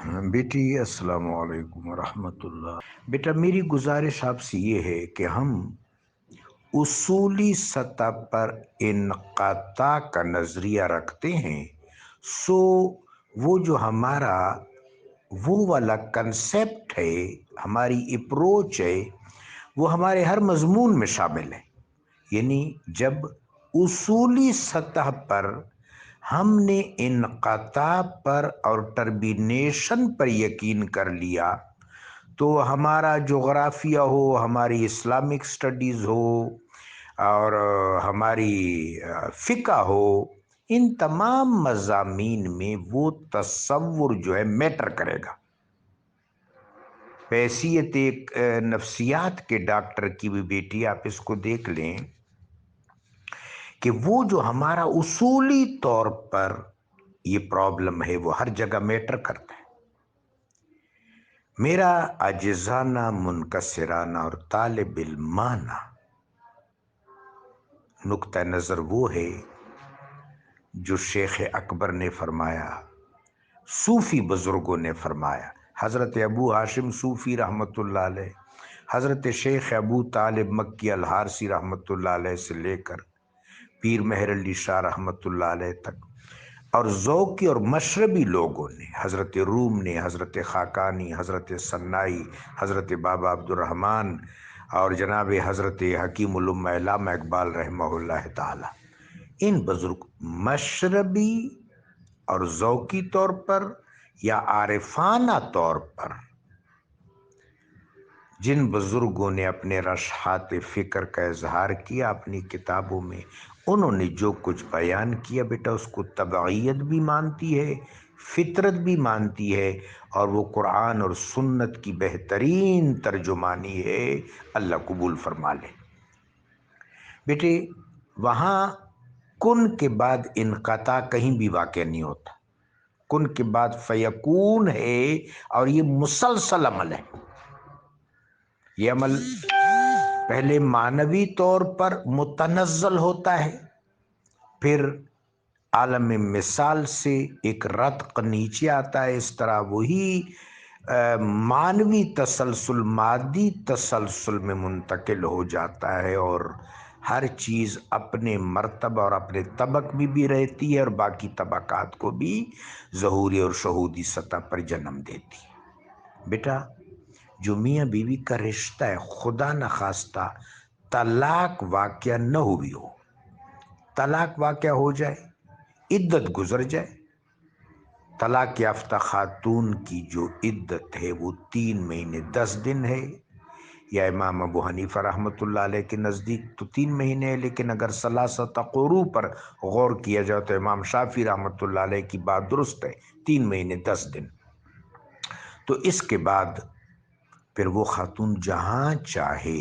بیٹی السلام علیکم ورحمۃ اللہ۔ بیٹا میری گزارش آپ سے یہ ہے کہ ہم اصولی سطح پر انقطاع کا نظریہ رکھتے ہیں، سو وہ جو ہمارا وہ والا کنسیپٹ ہے، ہماری اپروچ ہے، وہ ہمارے ہر مضمون میں شامل ہے۔ یعنی جب اصولی سطح پر ہم نے انقطاع پر اور ٹرمینیشن پر یقین کر لیا تو ہمارا جغرافیہ ہو، ہماری اسلامک سٹڈیز ہو اور ہماری فقہ ہو، ان تمام مضامین میں وہ تصور جو ہے میٹر کرے گا۔ حیثیت ایک نفسیات کے ڈاکٹر کی بھی بیٹی آپ اس کو دیکھ لیں کہ وہ جو ہمارا اصولی طور پر یہ پرابلم ہے وہ ہر جگہ میٹر کرتا ہے۔ میرا عاجزانہ، منکسرانہ اور طالب علمانہ نقطہ نظر وہ ہے جو شیخ اکبر نے فرمایا، صوفی بزرگوں نے فرمایا، حضرت ابو ہاشم صوفی رحمۃ اللہ علیہ، حضرت شیخ ابو طالب مکی الحارثی رحمۃ اللہ علیہ سے لے کر پیر مہر علی شاہ رحمۃ اللہ علیہ تک، اور ذوقی اور مشربی لوگوں نے، حضرت روم نے، حضرت خاقانی، حضرت سنائی، حضرت بابا عبد الرحمن اور جناب حضرت حکیم الامہ علامہ اقبال رحمہ اللہ تعالی، ان بزرگ مشربی اور ذوقی طور پر یا عارفانہ طور پر جن بزرگوں نے اپنے رشحات فکر کا اظہار کیا اپنی کتابوں میں، انہوں نے جو کچھ بیان کیا بیٹا اس کو طبعیت بھی مانتی ہے، فطرت بھی مانتی ہے، اور وہ قرآن اور سنت کی بہترین ترجمانی ہے۔ اللہ قبول فرما لے۔ بیٹے وہاں کن کے بعد انقطاع کہیں بھی واقع نہیں ہوتا، کن کے بعد فیکون ہے، اور یہ مسلسل عمل ہے۔ یہ عمل پہلے معنوی طور پر متنزل ہوتا ہے، پھر عالم مثال سے ایک رتق نیچے آتا ہے، اس طرح وہی معنوی تسلسل مادی تسلسل میں منتقل ہو جاتا ہے، اور ہر چیز اپنے مرتبہ اور اپنے طبق میں بھی رہتی ہے اور باقی طبقات کو بھی ظہوری اور شہودی سطح پر جنم دیتی ہے۔ بیٹا جو میاں بیوی کا رشتہ ہے، خدا نخواستہ طلاق واقع نہ ہوئی ہو، طلاق واقع ہو جائے، عدت گزر جائے، طلاق یافتہ خاتون کی جو عدت ہے وہ 3 مہینے 10 دن ہے، یا امام ابو حنیفہ رحمۃ اللہ علیہ کے نزدیک تو 3 مہینے ہے، لیکن اگر ثلاثۃ قروء پر غور کیا جائے تو امام شافعی رحمۃ اللہ علیہ کی بات درست ہے، 3 مہینے 10 دن۔ تو اس کے بعد پھر وہ خاتون جہاں چاہے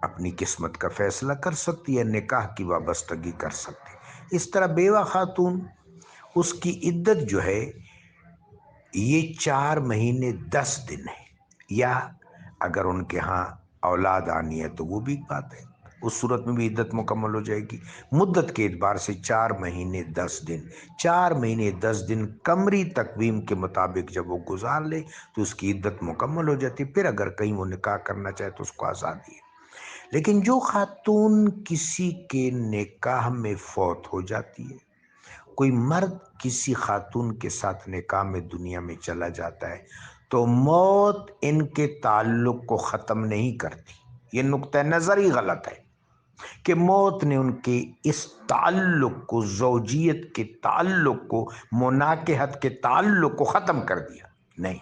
اپنی قسمت کا فیصلہ کر سکتی ہے، نکاح کی وابستگی کر سکتی ہے۔ اس طرح بیوہ خاتون، اس کی عدت جو ہے یہ 4 مہینے 10 دن ہے، یا اگر ان کے ہاں اولاد آنی ہے تو وہ بھی ایک بات ہے، اس صورت میں بھی عدت مکمل ہو جائے گی۔ مدت کے اعتبار سے 4 مہینے 10 دن، 4 مہینے 10 دن قمری تقویم کے مطابق جب وہ گزار لے تو اس کی عدت مکمل ہو جاتی، پھر اگر کہیں وہ نکاح کرنا چاہے تو اس کو آزادی ہے۔ لیکن جو خاتون کسی کے نکاح میں فوت ہو جاتی ہے، کوئی مرد کسی خاتون کے ساتھ نکاح میں دنیا میں چلا جاتا ہے، تو موت ان کے تعلق کو ختم نہیں کرتی۔ یہ نقطہ نظر ہی غلط ہے کہ موت نے ان کے اس تعلق کو، زوجیت کے تعلق کو، مناکحت کے تعلق کو ختم کر دیا۔ نہیں،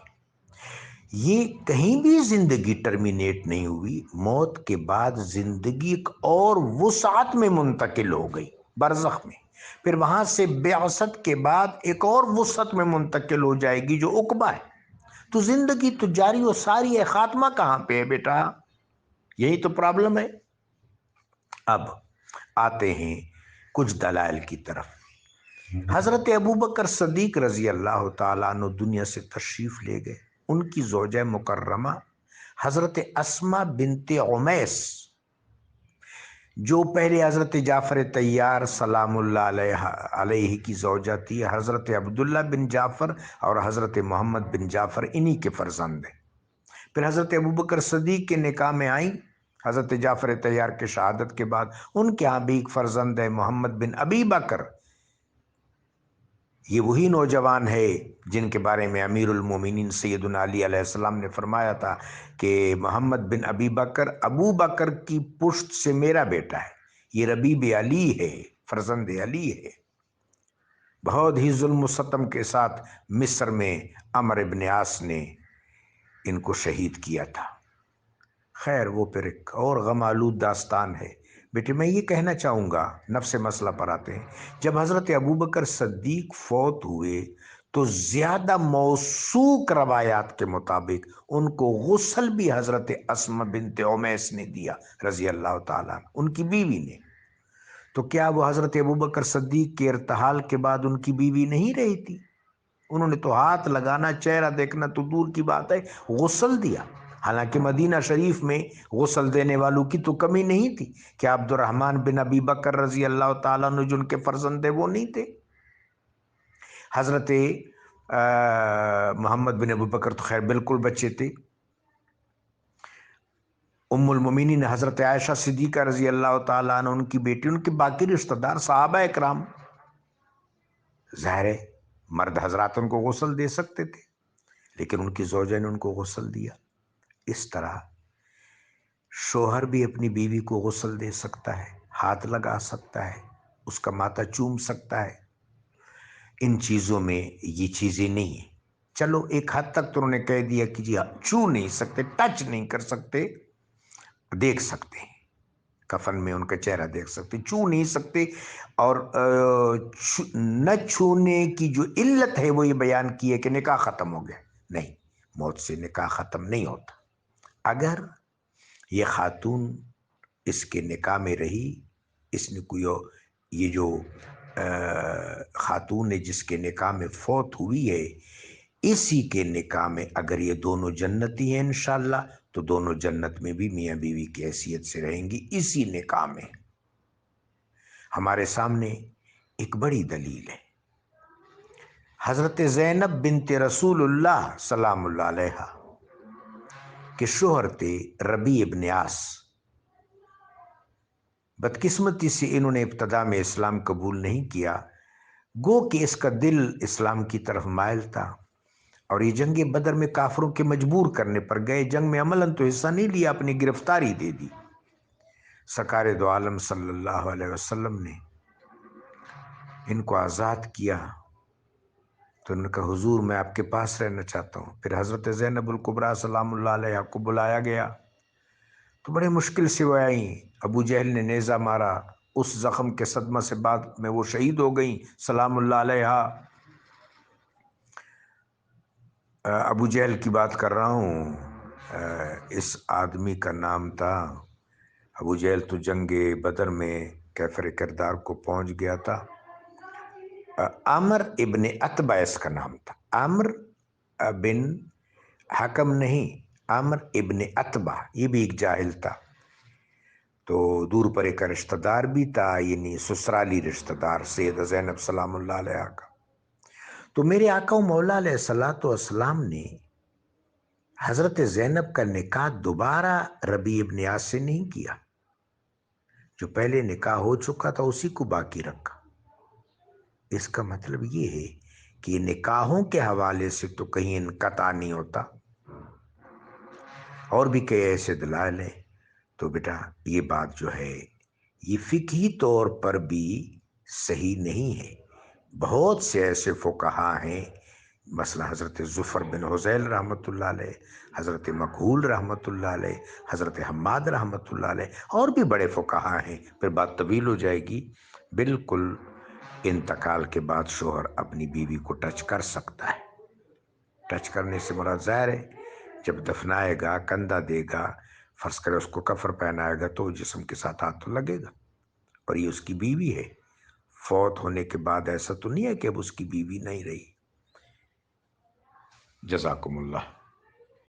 یہ کہیں بھی زندگی ٹرمینیٹ نہیں ہوئی، موت کے بعد زندگی ایک اور وسعت میں منتقل ہو گئی، برزخ میں، پھر وہاں سے بعثت کے بعد ایک اور وسعت میں منتقل ہو جائے گی جو عقبہ ہے۔ تو زندگی تو جاری و ساری ہے، خاتمہ کہاں پہ ہے بیٹا؟ یہی تو پرابلم ہے۔ اب آتے ہیں کچھ دلائل کی طرف۔ حضرت ابوبکر صدیق رضی اللہ تعالیٰ عنہ دنیا سے تشریف لے گئے، ان کی زوجہ مکرمہ حضرت اسماء بنت عمیس جو پہلے حضرت جعفر طیار سلام اللہ علیہ کی زوجہ تھی، حضرت عبداللہ بن جعفر اور حضرت محمد بن جعفر انہی کے فرزند ہیں۔ پھر حضرت ابوبکر صدیق کے نکاح میں آئیں حضرت جعفر طیار کے شہادت کے بعد، ان کے ہاں بھی ایک فرزند ہے محمد بن ابی بکر۔ یہ وہی نوجوان ہے جن کے بارے میں امیر المومنین سیدنا علی علیہ السلام نے فرمایا تھا کہ محمد بن ابی بکر ابو بکر کی پشت سے میرا بیٹا ہے، یہ ربیب علی ہے، فرزند علی ہے۔ بہت ہی ظلم و ستم کے ساتھ مصر میں عمرو بن عاص نے ان کو شہید کیا تھا۔ خیر وہ پھر ایک اور غم آلود داستان ہے۔ بیٹے میں یہ کہنا چاہوں گا، نفس مسئلہ پر آتے ہیں، جب حضرت ابوبکر صدیق فوت ہوئے تو زیادہ موثوق روایات کے مطابق ان کو غسل بھی حضرت اسماء بنت عمیس نے دیا رضی اللہ تعالیٰ، ان کی بیوی نے۔ تو کیا وہ حضرت ابوبکر صدیق کے ارتحال کے بعد ان کی بیوی نہیں رہی تھی؟ انہوں نے تو ہاتھ لگانا، چہرہ دیکھنا تو دور کی بات ہے، غسل دیا۔ حالانکہ مدینہ شریف میں غسل دینے والوں کی تو کمی نہیں تھی۔ کیا عبد الرحمن بن ابی بکر رضی اللہ تعالیٰ عنہ جن کے فرزند تھے وہ نہیں تھے؟ حضرت محمد بن ابو بکر تو خیر بالکل بچے تھے۔ ام المومنین حضرت عائشہ صدیقہ رضی اللہ تعالیٰ عنہ ان کی بیٹی، ان کے باقی رشتہ دار صحابہ اکرام، ظاہر ہے مرد حضرات ان کو غسل دے سکتے تھے، لیکن ان کی زوجہ نے ان کو غسل دیا۔ اس طرح شوہر بھی اپنی بیوی کو غسل دے سکتا ہے، ہاتھ لگا سکتا ہے، اس کا ماتھا چوم سکتا ہے۔ ان چیزوں میں یہ چیزیں نہیں ہیں۔ چلو ایک حد تک تو انہوں نے کہہ دیا کہ جی چھو نہیں سکتے، ٹچ نہیں کر سکتے، دیکھ سکتے ہیں، کفن میں ان کا چہرہ دیکھ سکتے، چھو نہیں سکتے۔ اور نہ چھونے کی جو علت ہے وہ یہ بیان کی ہے کہ نکاح ختم ہو گیا، نہیں، موت سے نکاح ختم نہیں ہوتا۔ اگر یہ خاتون اس کے نکاح میں رہی، اس نے کوئی یہ جو خاتون ہے جس کے نکاح میں فوت ہوئی ہے، اسی کے نکاح میں اگر یہ دونوں جنتی ہیں انشاءاللہ تو دونوں جنت میں بھی میاں بیوی کی حیثیت سے رہیں گی اسی نکاح میں۔ ہمارے سامنے ایک بڑی دلیل ہے، حضرت زینب بنت رسول اللہ سلام اللہ علیہ کے شوہر تھے ربیع بن عاص۔ بدقسمتی سے انہوں نے ابتدا میں اسلام قبول نہیں کیا، گو کہ اس کا دل اسلام کی طرف مائل تھا، اور یہ جنگ بدر میں کافروں کے مجبور کرنے پر گئے، جنگ میں عملاً تو حصہ نہیں لیا، اپنی گرفتاری دے دی۔ سرکار دو عالم صلی اللہ علیہ وسلم نے ان کو آزاد کیا تو انہوں نے کہا حضور میں آپ کے پاس رہنا چاہتا ہوں۔ پھر حضرت زینب الکبریٰ سلام اللہ علیہ کو بلایا گیا تو بڑے مشکل سے وہ آئیں، ابو جہل نے نیزہ مارا، اس زخم کے صدمہ سے بعد میں وہ شہید ہو گئیں سلام اللہ علیہ۔ ابو جہل کی بات کر رہا ہوں، اس آدمی کا نام تھا ابو جہل، تو جنگ بدر میں کیفر کردار کو پہنچ گیا تھا۔ عامر ابن عتبہ اس کا نام تھا، عامر بن حکم نہیں، عامر ابن عتبہ، یہ بھی ایک جاہل تھا، تو دور پر ایک رشتہ دار بھی تھا، یعنی سسرالی رشتہ دار سیدہ زینب سلام اللہ علیہ کا۔ تو میرے آقا و مولا علیہ الصلوۃ والسلام نے حضرت زینب کا نکاح دوبارہ ربیع بن عاص سے نہیں کیا، جو پہلے نکاح ہو چکا تھا اسی کو باقی رکھا۔ اس کا مطلب یہ ہے کہ نکاحوں کے حوالے سے تو کہیں انقطاع نہیں ہوتا، اور بھی کئی ایسے دلائل ہیں۔ تو بیٹا یہ بات جو ہے یہ فقہی طور پر بھی صحیح نہیں ہے۔ بہت سے ایسے فقہا ہیں، مثلا حضرت زفر بن حذیل رحمۃ اللہ علیہ، حضرت مکحول رحمۃ اللہ علیہ، حضرت حماد رحمۃ اللہ علیہ، اور بھی بڑے فقہا ہیں، پھر بات طویل ہو جائے گی۔ بالکل انتقال کے بعد شوہر اپنی بیوی کو ٹچ کر سکتا ہے، ٹچ کرنے سے مراد ظاہر ہے جب دفنائے گا، کندھا دے گا، فرض کرے اس کو کفر پہنائے گا تو جسم کے ساتھ ہاتھ تو لگے گا، اور یہ اس کی بیوی ہے۔ فوت ہونے کے بعد ایسا تو نہیں ہے کہ اب اس کی بیوی نہیں رہی۔ جزاکم اللہ۔